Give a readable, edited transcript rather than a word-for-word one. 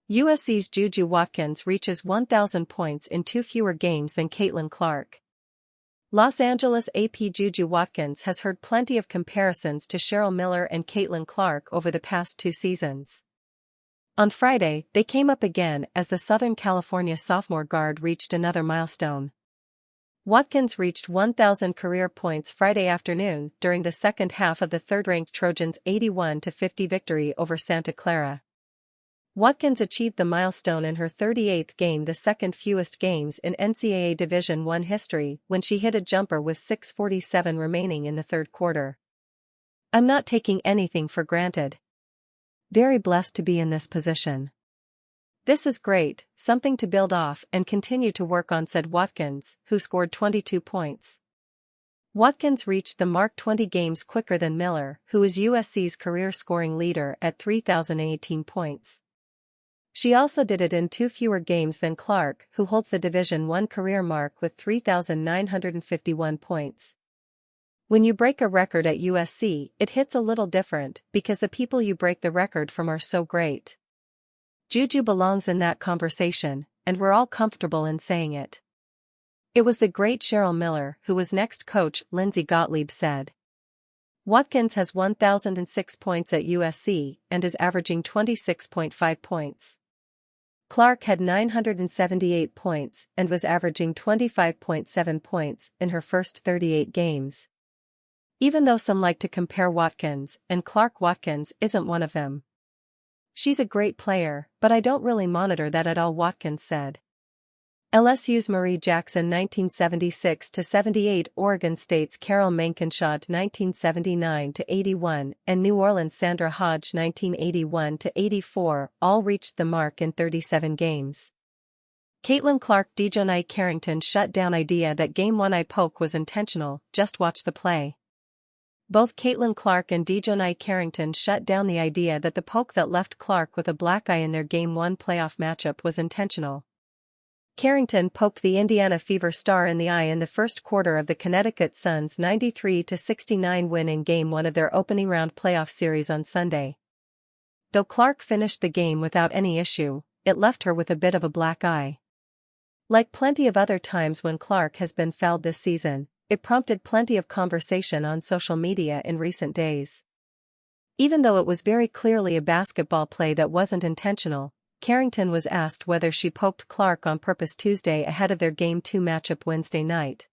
USC's JuJu Watkins reaches 1,000 points in 2 fewer games than Caitlin Clark. Los Angeles AP JuJu Watkins has heard plenty of comparisons to Cheryl Miller and Caitlin Clark over the past 2 seasons. On Friday, they came up again as the Southern California sophomore guard reached another milestone. Watkins reached 1,000 career points Friday afternoon during the second half of the third-ranked Trojans' 81-50 victory over Santa Clara. Watkins achieved the milestone in her 38th game, the second fewest games in NCAA Division I history, when she hit a jumper with 6:47 remaining in the third quarter. "I'm not taking anything for granted. Very blessed to be in this position. This is great, something to build off and continue to work on," said Watkins, who scored 22 points. Watkins reached the mark 20 games quicker than Miller, who is USC's career scoring leader at 3,018 points. She also did it in 2 fewer games than Clark, who holds the Division I career mark with 3,951 points. When you break a record at USC, it hits a little different, because the people you break the record from are so great. JuJu belongs in that conversation, and we're all comfortable in saying it. It was the great Cheryl Miller who was next, Coach Lindsay Gottlieb said. Watkins has 1,006 points at USC and is averaging 26.5 points. Clark had 978 points and was averaging 25.7 points in her first 38 games. Even though some like to compare Watkins and Clark, Watkins isn't one of them. "She's a great player, but I don't really monitor that at all," Watkins said. LSU's Marie Jackson 1976-78, Oregon State's Carol Mankinshaw 1979-81, and New Orleans' Sandra Hodge 1981-84 all reached the mark in 37 games. Caitlin Clark DeJohnai Carrington shut down idea that Game 1 eye poke was intentional, just watch the play. Both Caitlin Clark and DeJohnai Carrington shut down the idea that the poke that left Clark with a black eye in their Game 1 playoff matchup was intentional. Carrington poked the Indiana Fever star in the eye in the first quarter of the Connecticut Sun's 93-69 win in Game 1 of their opening round playoff series on Sunday. Though Clark finished the game without any issue, it left her with a bit of a black eye. Like plenty of other times when Clark has been fouled this season, it prompted plenty of conversation on social media in recent days. Even though it was very clearly a basketball play that wasn't intentional, Carrington was asked whether she poked Clark on purpose Tuesday ahead of their Game 2 matchup Wednesday night.